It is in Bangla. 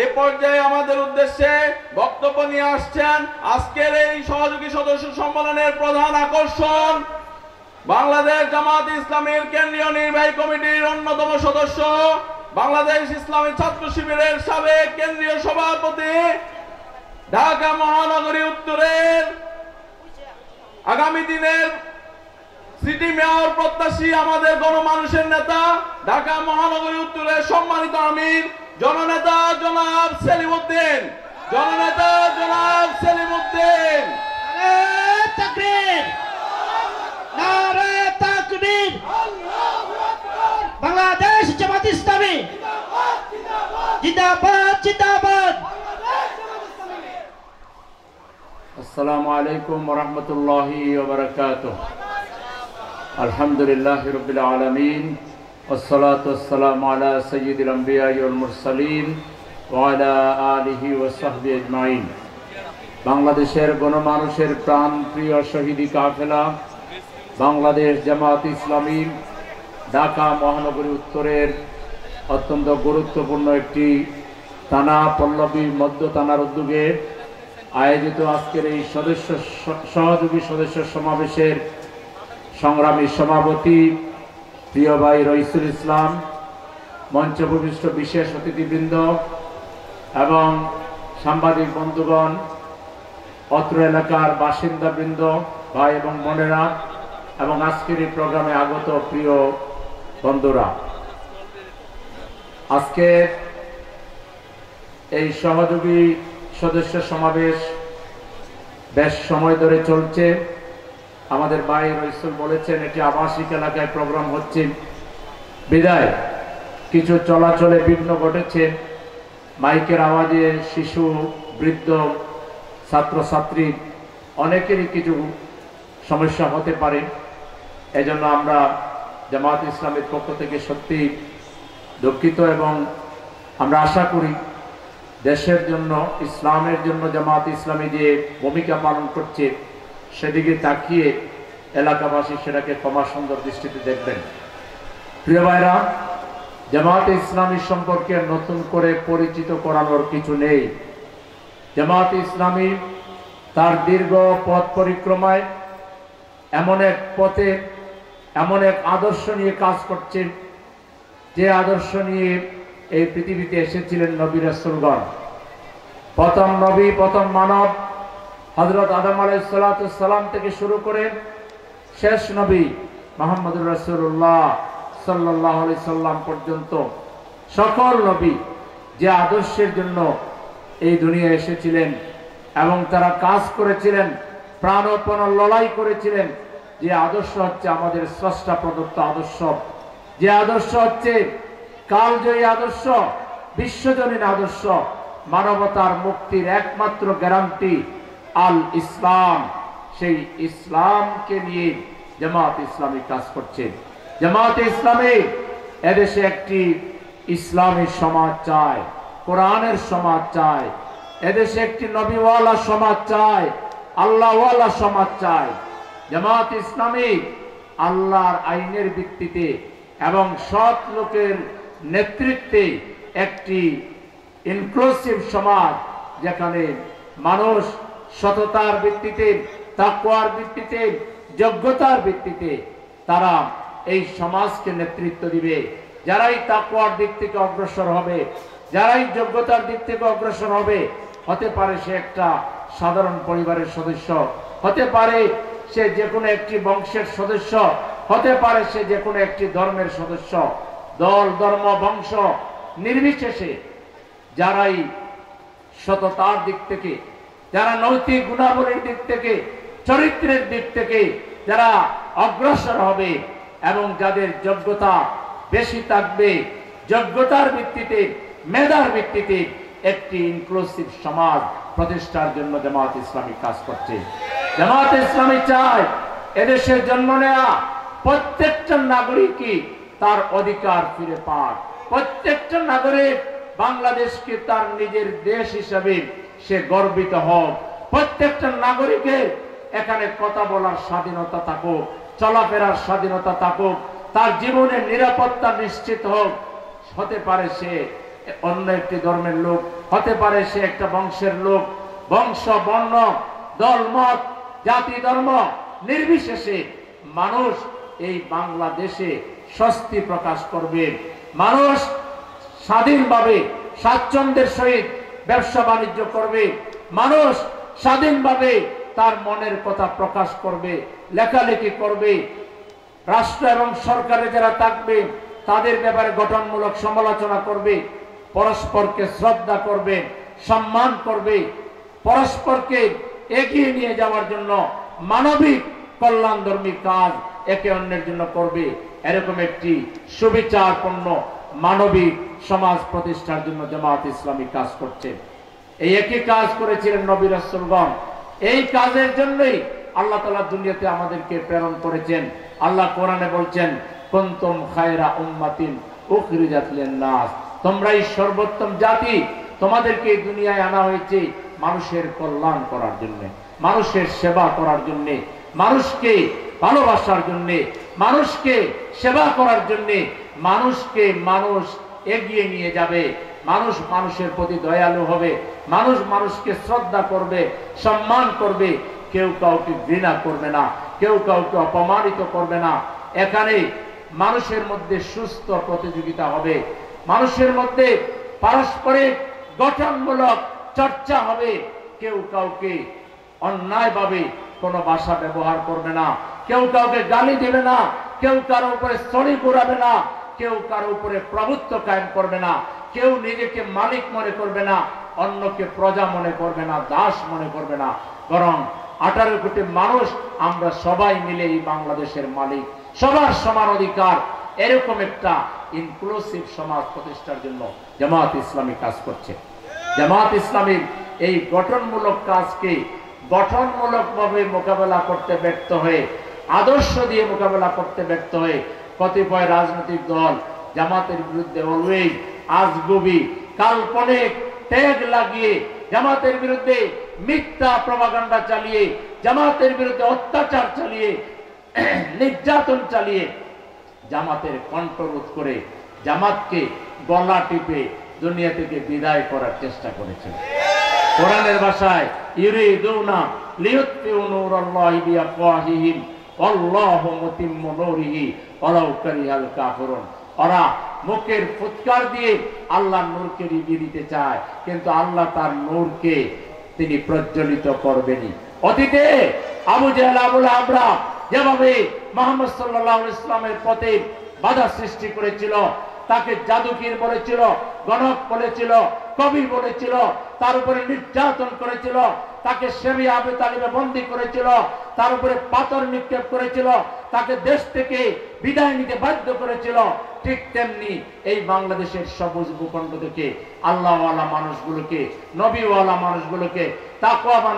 এ পর্যায়ে আমাদের উদ্দেশ্যে বক্তব্য নিয়ে আসছেন আজকের এই সহযোগী সদস্য সম্মেলনের প্রধান আকর্ষণ বাংলাদেশ জামাত ইসলামীর কেন্দ্রীয় নির্বাহী কমিটির অন্যতম সদস্য, বাংলাদেশ ইসলামী ছাত্র শিবিরের সাবেক কেন্দ্রীয় সভাপতি, ঢাকা মহানগরী উত্তরের আগামী দিনের সিটি মেয়র প্রত্যাশী আমাদের গণমানুষের নেতা, ঢাকা মহানগরী উত্তরের সম্মানিত আমির জননেতা জনাব সেলিম উদ্দিন, জননেতা জনাব সেলিম উদ্দিন। বাংলাদেশ জামাত ইসলামী জিন্দাবাদ জিন্দাবাদ। আসসালামু আলাইকুম ওয়া রাহমাতুল্লাহি ওয়া বারাকাতুহু। আলহামদুলিল্লাহি রাব্বিল আলামিন ওয়াসসালাতু ওয়াসসালামু আলা সাইয়্যিদিল আমবিয়াই ওয়াল মুরসালিন ওয়া আলা আলিহি ওয়া সাহবিহি আজমাইন। বাংলাদেশের গণমানুষের প্রাণপ্রিয় শহীদি কাফেলা বাংলাদেশ জামাত ইসলামী ঢাকা মহানগরী উত্তরের অত্যন্ত গুরুত্বপূর্ণ একটি থানা পল্লবী মধ্য থানার উদ্যোগে আয়োজিত আজকের এই সহযোগী সদস্য সমাবেশের সংগ্রামী সভাপতি প্রিয় ভাই রইসুল ইসলাম, মঞ্চভূমিষ্ঠ বিশেষ অতিথিবৃন্দ এবং সাংবাদিক বন্ধুগণ, অত্র এলাকার বাসিন্দাবৃন্দ, ভাই এবং বোনেরা এবং আজকের এই প্রোগ্রামে আগত প্রিয় বন্ধুরা, আজকে এই সহযোগী সদস্য সমাবেশ বেশ সময় ধরে চলছে। আমাদের ভাই রইসুল বলেছেন এটি আবাসিক এলাকায় প্রোগ্রাম হচ্ছে বিদায় কিছু চলাচলে বিঘ্ন ঘটেছে। মাইকের আওয়াজে শিশু, বৃদ্ধ, ছাত্রছাত্রী অনেকেরই কিছু সমস্যা হতে পারে। এজন্য আমরা জামাত ইসলামের পক্ষ থেকে সত্যি দুঃখিত এবং আমরা আশা করি দেশের জন্য, ইসলামের জন্য জামাত ইসলামী যে ভূমিকা পালন করছে সেদিকে তাকিয়ে এলাকাবাসী সেটাকে ক্ষমা সুন্দর দৃষ্টিতে দেখবেন। প্রিয় ভাইরা, জামাত ইসলামী সম্পর্কে নতুন করে পরিচিত করানোর কিছু নেই। জামাত ইসলামী তার দীর্ঘ পথ পরিক্রমায় এমন এক পথে এমন এক আদর্শ নিয়ে কাজ করছে যে আদর্শ নিয়ে এই পৃথিবীতে এসেছিলেন নবী রাসূলগণ। প্রথম নবী, প্রথম মানব হযরত আদম আলাইহিস সালাম থেকে শুরু করে শেষ নবী মুহাম্মদুর রাসূলুল্লাহ সাল্লাল্লাহু আলাইহি সাল্লাম পর্যন্ত সকল নবী যে আদর্শের জন্য এই দুনিয়ায় এসেছিলেন এবং তারা কাজ করেছিলেন, প্রাণপণ লড়াই করেছিলেন, যে আদর্শ হচ্ছে আমাদের স্রষ্টা প্রদত্ত আদর্শ, যে আদর্শ হচ্ছে কালজয়ী আদর্শ, বিশ্বজনীন আদর্শ, মানবতার মুক্তির একমাত্র গ্যারান্টি আল ইসলাম। সেই ইসলামকে নিয়ে জামাত ইসলামী কাজ করছে। জামাত ইসলামী এদেশে একটি ইসলামী সমাজ চায়, কোরআনের সমাজ চায়, এদেশে একটি নবীওয়ালা সমাজ চায়, আল্লাহওয়ালা সমাজ চায়। জামাত ইসলামী আল্লাহর আইনের ভিত্তিতে এবং সৎ লোকের নেতৃত্বে একটি ইনক্লুসিভ সমাজ, যেখানে মানুষ সততার ভিত্তিতে, তাকওয়ার ভিত্তিতে, যোগ্যতার ভিত্তিতে তারা এই সমাজকে নেতৃত্ব দিবে। যারাই তাকওয়ার দিক থেকে অগ্রসর হবে, যারাই যোগ্যতার দিক থেকে অগ্রসর হবে, হতে পারে সে একটা সাধারণ পরিবারের সদস্য, হতে পারে সে যে কোনো একটি বংশের সদস্য, হতে পারে সে যে কোনো একটি ধর্মের সদস্য, দল, ধর্ম, বংশ নির্বিশেষে যারাই সততার দিক থেকে, যারা নৈতিক গুণাবলীর দিক থেকে, চরিত্রের দিক থেকে যারা অগ্রসর হবে এবং যাদের যোগ্যতা বেশি থাকবে, যোগ্যতার ভিত্তিতে, মেধার ভিত্তিতে একটি ইনক্লুসিভ সমাজ প্রতিষ্ঠার জন্য জামাত ইসলামী কাজ করছে। জামাত ইসলামী চায় এদেশের জন্ম নেওয়া প্রত্যেকটা নাগরিকই তার অধিকার ফিরে পাক, প্রত্যেকটা নাগরিক বাংলাদেশকে তার নিজের দেশ হিসাবে সে গর্বিত হোক, প্রত্যেকটা নাগরিকের এখানে কথা বলার স্বাধীনতা থাকুক, চলাফেরার স্বাধীনতা থাকুক, তার জীবনের নিরাপত্তা নিশ্চিত হোক। হতে পারে সে অন্য একটি ধর্মের লোক, হতে পারে সে একটা বংশের লোক। বংশ, বর্ণ, দল, মত, জাতি, ধর্ম নির্বিশেষে মানুষ এই বাংলাদেশে স্বস্তি প্রকাশ করবে। মানুষ স্বাধীনভাবে স্বাচ্ছন্দ্যের সহিত ব্যবসা বাণিজ্য করবে। মানুষ স্বাধীনভাবে তার মনের কথা প্রকাশ করবে, লেখালেখি করবে। রাষ্ট্র এবং সরকারে যারা থাকবে তাদের ব্যাপারে গঠনমূলক সমালোচনা করবে, পরস্পরকে শ্রদ্ধা করবে, সম্মান করবে, পরস্পরকে এগিয়ে নিয়ে যাওয়ার জন্য মানবিক কল্যাণধর্মী কাজ একে অন্যের জন্য করবে। এরকম একটি সুবিচারপূর্ণ মানবিক সমাজ প্রতিষ্ঠার জন্য জামাত ইসলামী কাজ করছে। এই একই কাজ করেছিলেন নবী রাসূলগণ। এই কাজের জন্যই আল্লাহ তাআলা দুনিয়াতে আমাদেরকে প্রেরণ করেছেন। আল্লাহ কোরআনে বলছেন, কুনতুম খায়রা উম্মাতিন উখরিজাত লিন-নাস, তোমরাই সর্বোত্তম জাতি, তোমাদেরকে এই দুনিয়ায় আনা হয়েছে মানুষের কল্যাণ করার জন্য, মানুষের সেবা করার জন্য, মানুষকে ভালোবাসার জন্য, মানুষকে সেবা করার জন্য। মানুষকে মানুষ এগিয়ে নিয়ে যাবে, মানুষ মানুষের প্রতি দয়ালু হবে, মানুষ মানুষকে শ্রদ্ধা করবে, সম্মান করবে, কেউ কাউকে ঘৃণা করবে না, কেউ কাউকে অপমানিত করবে না। এখানে মানুষের মধ্যে সুস্থ প্রতিযোগিতা হবে, মানুষের মধ্যে পারস্পরিক গঠনমূলক চর্চা হবে। কেউ কাউকে অন্যায়ভাবে কোনো ভাষা ব্যবহার করবে না, কেউ কাউকে গালি দেবে না, কেউ কারো উপরে ছড়ি ঘোরাবে না, কেউ কারো উপরে প্রভুত্ব কায়েম করবে না, কেউ নিজেকে মালিক মনে করবে না, অন্যকে প্রজা মনে করবে না, দাস মনে করবে না। বরং 18 কোটি মানুষ আমরা সবাই মিলে এই বাংলাদেশের মালিক, সবার সমান অধিকার, এরকম একটা ইনক্লুসিভ সমাজ প্রতিষ্ঠার জন্য জামাত ইসলামী কাজ করছে। জামাত ইসলামীর এই গঠনমূলক কাজকে গঠনমূলকভাবে মোকাবেলা করতে ব্যর্থ হয়ে, আদর্শ দিয়ে মোকাবেলা করতে ব্যর্থ হয়ে কতিপয় রাজনৈতিক দল জামাতের বিরুদ্ধে অলওয়েজ আজগুবি কাল্পনিক ট্যাগ লাগিয়ে, জামাতের বিরুদ্ধে মিথ্যা প্রপাগান্ডা চালিয়ে, জামাতের বিরুদ্ধে অত্যাচার চালিয়ে, নির্যাতন চালিয়ে জামাতের কণ্ঠরোধ করে জামাতকে গলা টিপে দুনিয়া থেকে বিদায় করার চেষ্টা করেছিল। কোরআনের ভাষায় ইউরিদুনা লিয়ুতফিউ নূরাল্লাহি বিআফওয়াহিহিম আল্লাহু মুতিম্মু নূরিহি ওয়ালাউ কারিহাল কাফিরুন। ওরা মুখের ফুৎকার দিয়ে আল্লাহর নূরকে নিভিয়ে দিতে চায়, কিন্তু আল্লাহ তার নূরকে তিনি প্রজ্বলিত করবেনই। অতীতে আবু জেহেল, আবুল আহরা যেভাবে মুহাম্মদ সাল্লাল্লাহু আলাইহি ওয়াসাল্লামের পথে বাধা সৃষ্টি করেছিল, তাকে জাদুকর বলেছিল, গণক বলেছিল, কবি বলেছিল, তার উপরে নির্যাতন করেছিল, তাকে শেবে আবু তালিবে বন্দী করেছিল, তার উপরে পাথর নিক্ষেপ করেছিল, তাকে দেশ থেকে বিদায় নিতে বাধ্য করেছিল। ঠিক তেমনি এই বাংলাদেশের সবুজ ভূখণ্ড থেকে আল্লাহওয়ালা মানুষগুলোকে, নবীওয়ালা মানুষগুলোকে, তাকওয়াবান